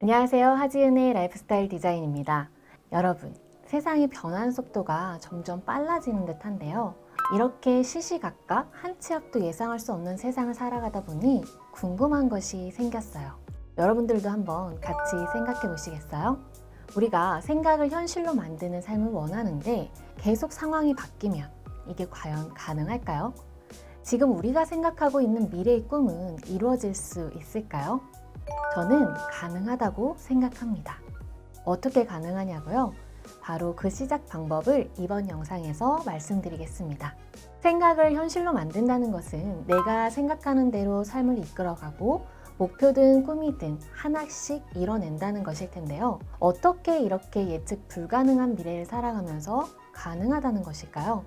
안녕하세요. 하지은의 라이프스타일 디자인입니다. 여러분, 세상의 변화하는 속도가 점점 빨라지는 듯한데요. 이렇게 시시각각 한 치 앞도 예상할 수 없는 세상을 살아가다 보니 궁금한 것이 생겼어요. 여러분들도 한번 같이 생각해 보시겠어요? 우리가 생각을 현실로 만드는 삶을 원하는데 계속 상황이 바뀌면 이게 과연 가능할까요? 지금 우리가 생각하고 있는 미래의 꿈은 이루어질 수 있을까요? 저는 가능하다고 생각합니다. 어떻게 가능하냐고요? 바로 그 시작 방법을 이번 영상에서 말씀드리겠습니다. 생각을 현실로 만든다는 것은 내가 생각하는 대로 삶을 이끌어가고 목표든 꿈이든 하나씩 이뤄낸다는 것일 텐데요. 어떻게 이렇게 예측 불가능한 미래를 살아가면서 가능하다는 것일까요?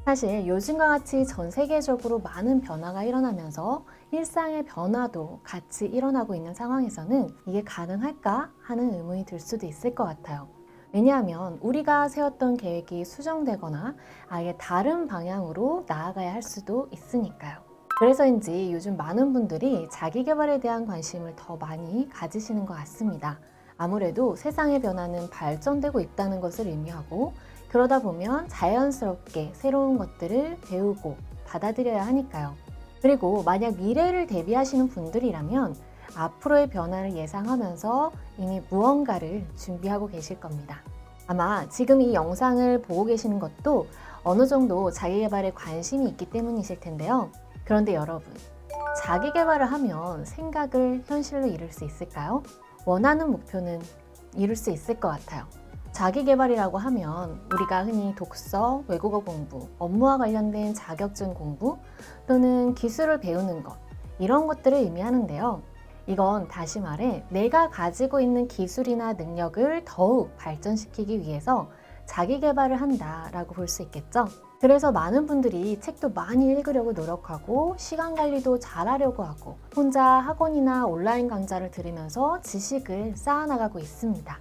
사실 요즘과 같이 전 세계적으로 많은 변화가 일어나면서 일상의 변화도 같이 일어나고 있는 상황에서는 이게 가능할까 하는 의문이 들 수도 있을 것 같아요. 왜냐하면 우리가 세웠던 계획이 수정되거나 아예 다른 방향으로 나아가야 할 수도 있으니까요. 그래서인지 요즘 많은 분들이 자기 개발에 대한 관심을 더 많이 가지시는 것 같습니다. 아무래도 세상의 변화는 발전되고 있다는 것을 의미하고 그러다 보면 자연스럽게 새로운 것들을 배우고 받아들여야 하니까요. 그리고 만약 미래를 대비하시는 분들이라면 앞으로의 변화를 예상하면서 이미 무언가를 준비하고 계실 겁니다. 아마 지금 이 영상을 보고 계시는 것도 어느 정도 자기 개발에 관심이 있기 때문이실 텐데요. 그런데 여러분, 자기 개발을 하면 생각을 현실로 이룰 수 있을까요? 원하는 목표는 이룰 수 있을 것 같아요. 자기 개발이라고 하면 우리가 흔히 독서, 외국어 공부, 업무와 관련된 자격증 공부 또는 기술을 배우는 것 이런 것들을 의미하는데요. 이건 다시 말해 내가 가지고 있는 기술이나 능력을 더욱 발전시키기 위해서 자기 개발을 한다라고 볼 수 있겠죠. 그래서 많은 분들이 책도 많이 읽으려고 노력하고 시간 관리도 잘하려고 하고 혼자 학원이나 온라인 강좌를 들으면서 지식을 쌓아나가고 있습니다.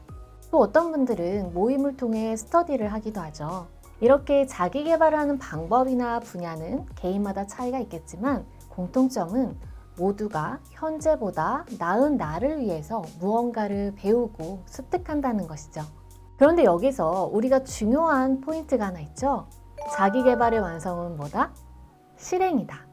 또 어떤 분들은 모임을 통해 스터디를 하기도 하죠. 이렇게 자기 개발을 하는 방법이나 분야는 개인마다 차이가 있겠지만 공통점은 모두가 현재보다 나은 나를 위해서 무언가를 배우고 습득한다는 것이죠. 그런데 여기서 우리가 중요한 포인트가 하나 있죠. 자기 개발의 완성은 뭐다? 실행이다.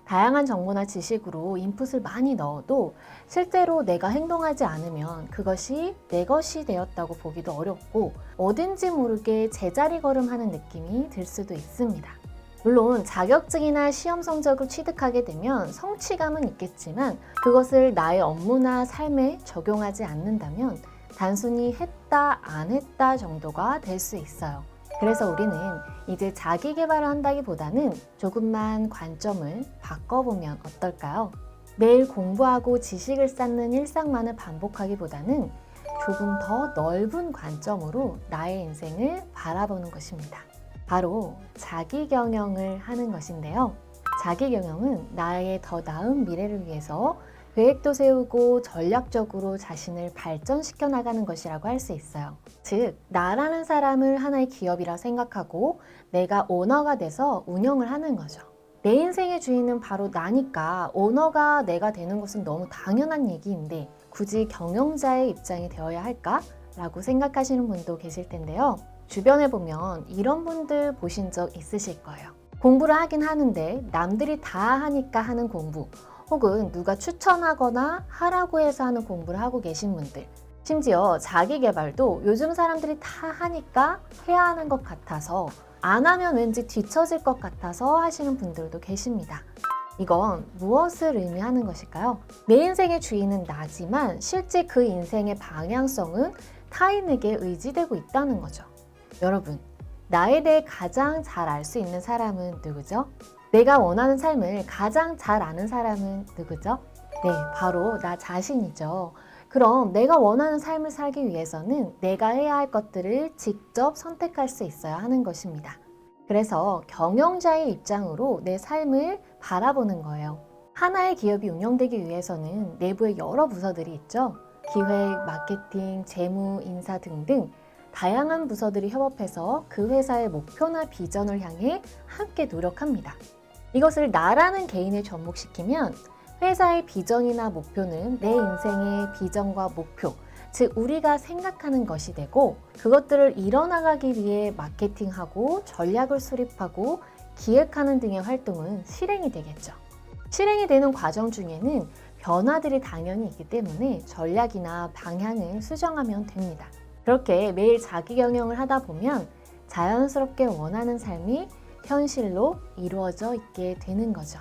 다양한 정보나 지식으로 인풋을 많이 넣어도 실제로 내가 행동하지 않으면 그것이 내 것이 되었다고 보기도 어렵고 어딘지 모르게 제자리 걸음하는 느낌이 들 수도 있습니다. 물론 자격증이나 시험 성적을 취득하게 되면 성취감은 있겠지만 그것을 나의 업무나 삶에 적용하지 않는다면 단순히 했다 안 했다 정도가 될 수 있어요. 그래서 우리는 이제 자기 개발을 한다기보다는 조금만 관점을 바꿔보면 어떨까요? 매일 공부하고 지식을 쌓는 일상만을 반복하기보다는 조금 더 넓은 관점으로 나의 인생을 바라보는 것입니다. 바로 자기 경영을 하는 것인데요. 자기 경영은 나의 더 나은 미래를 위해서 계획도 세우고 전략적으로 자신을 발전시켜 나가는 것이라고 할 수 있어요. 즉, 나라는 사람을 하나의 기업이라 생각하고 내가 오너가 돼서 운영을 하는 거죠. 내 인생의 주인은 바로 나니까 오너가 내가 되는 것은 너무 당연한 얘기인데 굳이 경영자의 입장이 되어야 할까? 라고 생각하시는 분도 계실 텐데요. 주변에 보면 이런 분들 보신 적 있으실 거예요. 공부를 하긴 하는데 남들이 다 하니까 하는 공부 혹은 누가 추천하거나 하라고 해서 하는 공부를 하고 계신 분들, 심지어 자기 개발도 요즘 사람들이 다 하니까 해야 하는 것 같아서 안 하면 왠지 뒤처질 것 같아서 하시는 분들도 계십니다. 이건 무엇을 의미하는 것일까요? 내 인생의 주인은 나지만 실제 그 인생의 방향성은 타인에게 의지되고 있다는 거죠. 여러분, 나에 대해 가장 잘 알 수 있는 사람은 누구죠? 내가 원하는 삶을 가장 잘 아는 사람은 누구죠? 네, 바로 나 자신이죠. 그럼 내가 원하는 삶을 살기 위해서는 내가 해야 할 것들을 직접 선택할 수 있어야 하는 것입니다. 그래서 경영자의 입장으로 내 삶을 바라보는 거예요. 하나의 기업이 운영되기 위해서는 내부에 여러 부서들이 있죠. 기획, 마케팅, 재무, 인사 등등 다양한 부서들이 협업해서 그 회사의 목표나 비전을 향해 함께 노력합니다. 이것을 나라는 개인에 접목시키면 회사의 비전이나 목표는 내 인생의 비전과 목표, 즉 우리가 생각하는 것이 되고 그것들을 이뤄나가기 위해 마케팅하고 전략을 수립하고 기획하는 등의 활동은 실행이 되겠죠. 실행이 되는 과정 중에는 변화들이 당연히 있기 때문에 전략이나 방향을 수정하면 됩니다. 그렇게 매일 자기 경영을 하다 보면 자연스럽게 원하는 삶이 현실로 이루어져 있게 되는 거죠.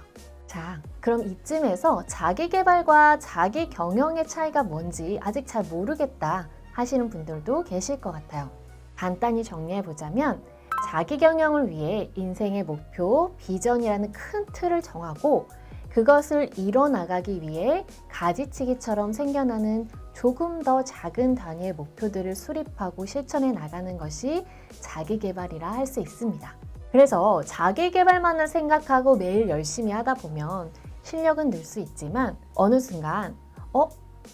자, 그럼 이쯤에서 자기 개발과 자기 경영의 차이가 뭔지 아직 잘 모르겠다 하시는 분들도 계실 것 같아요. 간단히 정리해 보자면 자기 경영을 위해 인생의 목표, 비전이라는 큰 틀을 정하고 그것을 이뤄나가기 위해 가지치기처럼 생겨나는 조금 더 작은 단위의 목표들을 수립하고 실천해 나가는 것이 자기 개발이라 할 수 있습니다. 그래서 자기 개발만을 생각하고 매일 열심히 하다 보면 실력은 늘 수 있지만 어느 순간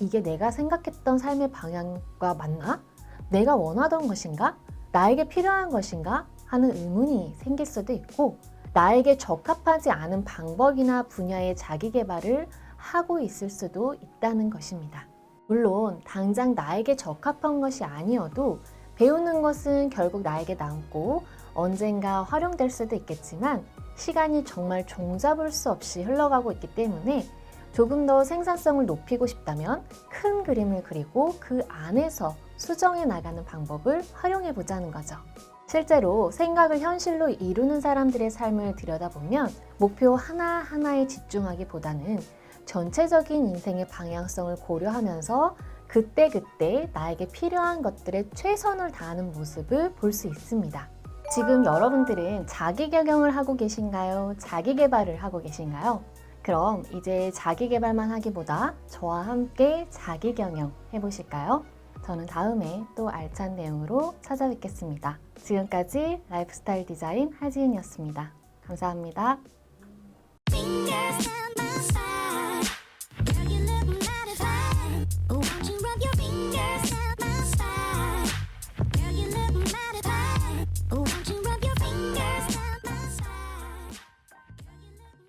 이게 내가 생각했던 삶의 방향과 맞나? 내가 원하던 것인가? 나에게 필요한 것인가? 하는 의문이 생길 수도 있고 나에게 적합하지 않은 방법이나 분야의 자기 개발을 하고 있을 수도 있다는 것입니다. 물론 당장 나에게 적합한 것이 아니어도 배우는 것은 결국 나에게 남고 언젠가 활용될 수도 있겠지만 시간이 정말 종잡을 수 없이 흘러가고 있기 때문에 조금 더 생산성을 높이고 싶다면 큰 그림을 그리고 그 안에서 수정해 나가는 방법을 활용해 보자는 거죠. 실제로 생각을 현실로 이루는 사람들의 삶을 들여다보면 목표 하나하나에 집중하기보다는 전체적인 인생의 방향성을 고려하면서 그때그때 나에게 필요한 것들에 최선을 다하는 모습을 볼 수 있습니다. 지금 여러분들은 자기 경영을 하고 계신가요? 자기 개발을 하고 계신가요? 그럼 이제 자기 개발만 하기보다 저와 함께 자기 경영 해보실까요? 저는 다음에 또 알찬 내용으로 찾아뵙겠습니다. 지금까지 라이프스타일 디자인 하지은이었습니다. 감사합니다.